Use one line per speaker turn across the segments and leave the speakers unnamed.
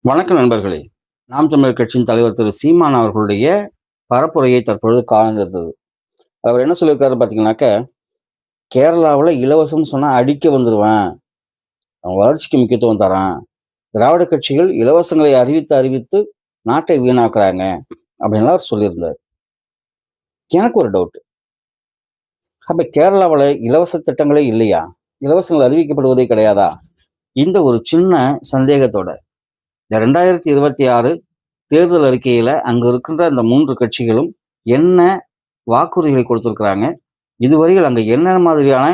வணக்கம் நண்பர்களே. நாம் தமிழர் கட்சியின் தலைவர் திரு சீமான் அவர்களுடைய பரப்புரையை தற்பொழுது காண்கிறது. அவர் என்ன சொல்லியிருக்காரு பார்த்தீங்கன்னாக்க, கேரளாவுல இலவசம்னு சொன்னா அடிக்க வந்துருவேன். அவன் வளர்ச்சிக்கு முக்கியத்துவம் தரான். திராவிட கட்சிகள் இலவசங்களை அறிவித்து, அறிவித்து நாட்டை வீணாக்குறாங்க. அப்படின்லாம் அவர் சொல்லியிருந்தார். எனக்கு ஒரு டவுட். அப்ப கேரளாவுல இலவச திட்டங்களே இல்லையா? இலவசங்கள் அறிவிக்கப்படுவதே கிடையாதா? இந்த ஒரு சின்ன சந்தேகத்தோட இந்த 2026 தேர்தல் அறிக்கையில அங்க இருக்கின்ற அந்த 3 கட்சிகளும் என்ன வாக்குறுதிகளை கொடுத்திருக்கிறாங்க? இதுவரையில் அங்க என்ன மாதிரியான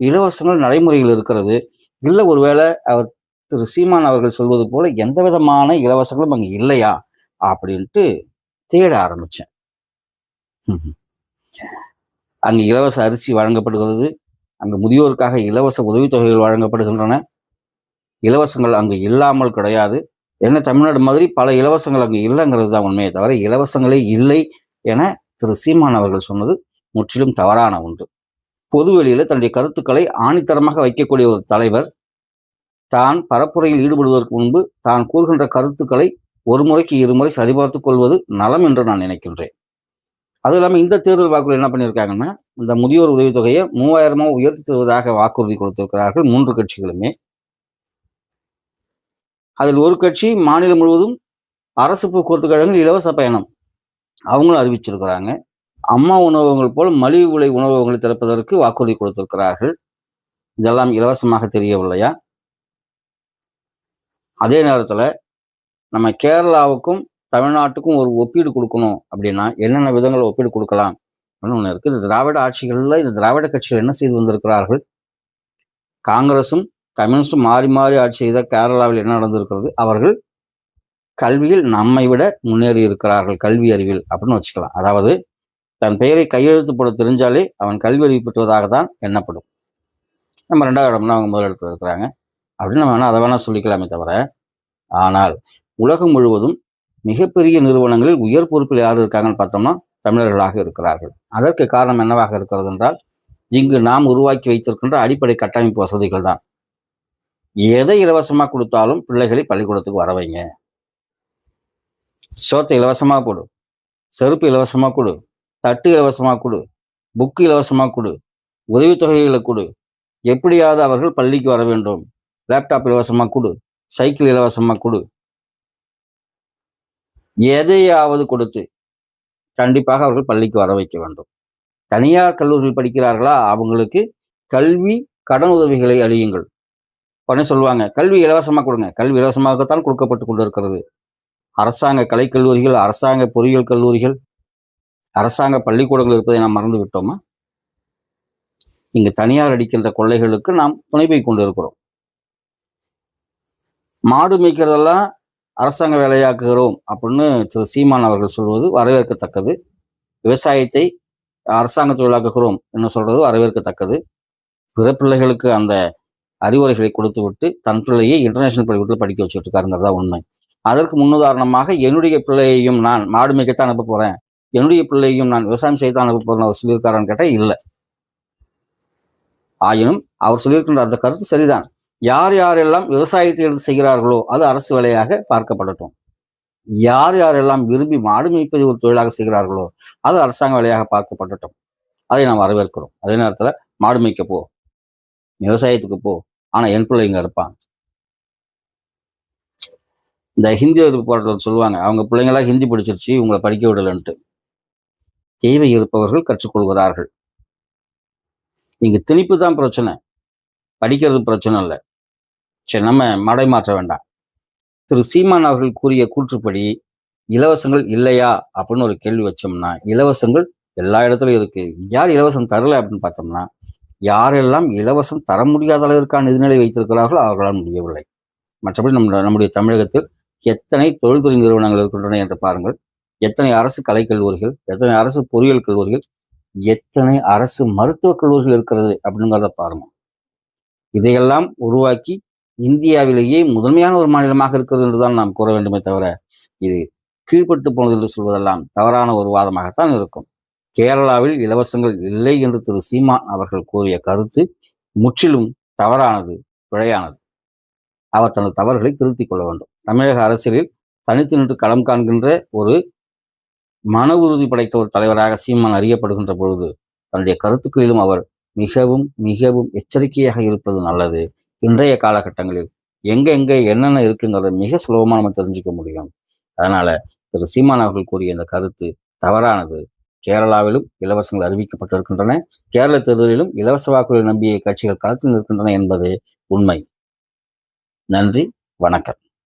இலவசங்கள் நடைமுறையில் இருக்கிறது? இல்ல ஒருவேளை அவர் திரு சீமான் அவர்கள் சொல்வது போல எந்த விதமான இலவசங்களும் அங்க இல்லையா? அப்படின்ட்டு தேட ஆரம்பிச்சேன். ம்ஹ்ம். அங்க இலவச அரிசி வழங்கப்படுகிறது. அங்க முதியோருக்காக இலவச உதவித்தொகைகள் வழங்கப்படுகின்றன. இலவசங்கள் அங்கு இல்லாமல் கிடையாது. என்ன தமிழ்நாடு மாதிரி பல இலவசங்கள் அங்கு இல்லைங்கிறது தான் உண்மையை தவிர, இலவசங்களே இல்லை என திரு சீமான் அவர்கள் சொன்னது முற்றிலும் தவறான ஒன்று. பொதுவெளியில தன்னுடைய கருத்துக்களை ஆணித்தரமாக வைக்கக்கூடிய ஒரு தலைவர், தான் பரப்புரையில் ஈடுபடுவதற்கு முன்பு தான் கூறுகின்ற கருத்துக்களை ஒரு முறைக்கு இருமுறை சரிபார்த்துக் கொள்வது நலம் என்று நான் நினைக்கின்றேன். அது இல்லாமல் இந்த தேர்தல் வாக்குறுதி என்ன பண்ணியிருக்காங்கன்னா, இந்த முதியோர் உதவித்தொகையை 3000 உயர்த்தி தருவதாக வாக்குறுதி கொடுத்திருக்கிறார்கள் 3 கட்சிகளுமே. அதில் ஒரு கட்சி மாநிலம் முழுவதும் அரசு போக்குவரத்து கழகங்கள் இலவச பயணம் அவங்களும் அறிவிச்சிருக்கிறாங்க. அம்மா உணவகங்கள் போல் மலிவு விலை உணவகங்களை திறப்பதற்கு வாக்குறுதி கொடுத்திருக்கிறார்கள். இதெல்லாம் இலவசமாக தெரியவில்லையா? அதே நேரத்தில் நம்ம கேரளாவுக்கும் தமிழ்நாட்டுக்கும் ஒரு ஒப்பீடு கொடுக்கணும் அப்படின்னா என்னென்ன விதங்கள் ஒப்பீடு கொடுக்கலாம் அப்படின்னு ஒன்று இருக்குது. இந்த திராவிட ஆட்சிகளில் இந்த திராவிட கட்சிகள் என்ன செய்து வந்திருக்கிறார்கள்? காங்கிரசும் கம்யூனிஸ்டும் மாறி மாறி ஆட்சி செய்த கேரளாவில் என்ன நடந்திருக்கிறது? அவர்கள் கல்வியில் நம்மை விட முன்னேறி இருக்கிறார்கள், கல்வி அறிவில் அப்படின்னு வச்சுக்கலாம். அதாவது தன் பெயரை கையெழுத்து போட தெரிஞ்சாலே அவன் கல்வி அறிவு பெற்றுவதாக தான் எண்ணப்படும். நம்ம 2வது இடம்னா அவங்க முதலிடத்தில் இருக்கிறாங்க அப்படின்னு நம்ம வேணால் அதை வேணால் சொல்லிக்கலாமே தவிர, ஆனால் உலகம் முழுவதும் மிகப்பெரிய நிறுவனங்களில் உயர் பொறுப்பில் யார் இருக்காங்கன்னு பார்த்தோம்னா தமிழர்களாக இருக்கிறார்கள். அதற்கு காரணம் என்னவாக இருக்கிறது என்றால், இங்கு நாம் உருவாக்கி வைத்திருக்கின்ற அடிப்படை கட்டமைப்பு வசதிகள் தான். எதை இலவசமாக கொடுத்தாலும் பிள்ளைகளை பள்ளிக்கூடத்துக்கு வர வைங்க. சோத்தை இலவசமாக கொடு, செருப்பு இலவசமாக கொடு, தட்டு இலவசமாக கொடு, புக்கு இலவசமாக கொடு, உதவித்தொகைகளை கொடு, எப்படியாவது அவர்கள் பள்ளிக்கு வர வேண்டும். லேப்டாப் இலவசமாக கொடு, சைக்கிள் இலவசமாக கொடு, எதையாவது கொடுத்து கண்டிப்பாக அவர்கள் பள்ளிக்கு வர வைக்க வேண்டும். தனியார் கல்லூரிகள் படிக்கிறார்களா, அவங்களுக்கு கல்வி கடன் உதவிகளை அளியுங்கள். உடனே சொல்லுவாங்க, கல்வி இலவசமாக கொடுங்க. கல்வி இலவசமாகத்தான் கொடுக்கப்பட்டு கொண்டு இருக்கிறது. அரசாங்க கலைக்கல்லூரிகள், அரசாங்க பொறியியல் கல்லூரிகள், அரசாங்க பள்ளிக்கூடங்கள் இருப்பதை நாம் மறந்து விட்டோமா? இங்கு தனியார் அடிக்கின்ற கொள்ளைகளுக்கு நாம் துணை போய் கொண்டு இருக்கிறோம். மாடு மேய்க்கிறதெல்லாம் அரசாங்க வேலையாக்குகிறோம் அப்படின்னு திரு சீமான் அவர்கள் சொல்வது வரவேற்கத்தக்கது. விவசாயத்தை அரசாங்க தொழிலாக்குகிறோம் என்று சொல்றது வரவேற்கத்தக்கது. பிற பிள்ளைகளுக்கு அந்த அறிவுரைகளை கொடுத்து விட்டு தன் பிள்ளையை இன்டர்நேஷனல் பள்ளிக்கூடத்தில் படிக்க வச்சுட்டு இருக்காருங்கிறதா உண்மை. அதற்கு முன்னுதாரணமாக என்னுடைய பிள்ளையையும் நான் மாடு மேய்க்கத்தான் அனுப்ப போறேன், என்னுடைய பிள்ளையையும் நான் விவசாயம் செய்யத்தான் அனுப்ப போறேன் அவர் சொல்லியிருக்காரான்னு கேட்டால் இல்லை. ஆயினும் அவர் சொல்லியிருக்கின்ற அந்த கருத்து சரிதான். யார் யாரெல்லாம் விவசாயத்தை எடுத்து செய்கிறார்களோ அது அரசு வேலையாக பார்க்கப்படட்டும். யார் யாரெல்லாம் விரும்பி மாடு மேய்ப்பதை ஒரு தொழிலாக செய்கிறார்களோ அது அரசாங்க வேலையாக பார்க்கப்படட்டும். அதை நாம் வரவேற்கிறோம். அதே நேரத்தில் மாடு மேய்க்க போ, விவசாயத்துக்கு போ, ஆனா என் பிள்ளை இங்க இருப்பான். இந்த ஹிந்தி எதிர்ப்பு போராட்டத்தில் சொல்லுவாங்க, அவங்க பிள்ளைங்களாம் ஹிந்தி படிச்சிருச்சு உங்களை படிக்க விடலன்ட்டு. தேவை இருப்பவர்கள் கற்றுக்கொள்கிறார்கள். இங்க திணிப்பு தான் பிரச்சனை, படிக்கிறது பிரச்சனை இல்லை. சரி, நம்ம மடை மாற்ற வேண்டாம். திரு சீமான் அவர்கள் கூறிய கூற்றுப்படி இலவசங்கள் இல்லையா அப்படின்னு ஒரு கேள்வி வச்சோம்னா, இலவசங்கள் எல்லா இடத்துலையும் இருக்கு. யார் இலவசம் தரல அப்படின்னு பார்த்தோம்னா, யாரெல்லாம் இலவசம் தர முடியாத அளவிற்கான நிதிநிலை வைத்திருக்கிறார்களோ அவர்களால் முடியவில்லை. மற்றபடி நம்முடைய தமிழகத்தில் எத்தனை தொழில்துறை நிறுவனங்கள் இருக்கின்றன என்று பாருங்கள். எத்தனை அரசு கலைக்கல்லூரிகள், எத்தனை அரசு பொறியியல் கல்லூரிகள், எத்தனை அரசு மருத்துவக் கல்லூரிகள் இருக்கிறது அப்படிங்கிறத பாருங்க. இதையெல்லாம் உருவாக்கி இந்தியாவிலேயே முதன்மையான ஒரு மாநிலமாக இருக்கிறது என்றுதான் நாம் கூற வேண்டுமே தவிர, இது கீழ்பட்டு போனது என்று சொல்வதெல்லாம் தவறான ஒரு வாதமாகத்தான் இருக்கும். கேரளாவில் இலவசங்கள் இல்லை என்று திரு சீமான் அவர்கள் கூறிய கருத்து முற்றிலும் தவறானது, பிழையானது. அவர் தனது தவறுகளை திருத்திக் கொள்ள வேண்டும். தமிழக அரசியலில் தனித்து நின்று களம் காண்கின்ற ஒரு மன உறுதி படைத்த ஒரு தலைவராக சீமான் அறியப்படுகின்ற பொழுது, தன்னுடைய கருத்துக்களிலும் அவர் மிகவும், மிகவும் எச்சரிக்கையாக இருப்பது நல்லது. இன்றைய காலகட்டங்களில் எங்க என்னென்ன இருக்குங்கிறத மிக சுலபமா நம்ம தெரிஞ்சுக்க முடியும். அதனால திரு சீமான் அவர்கள் கூறிய இந்த கருத்து தவறானது. கேரளாவிலும் இலவசங்கள் அறிவிக்கப்பட்டிருக்கின்றன. கேரள தேர்தலிலும் இலவச வாக்குகளை நம்பிய கட்சிகள் களத்தில் நிற்கின்றன என்பது உண்மை. நன்றி, வணக்கம்.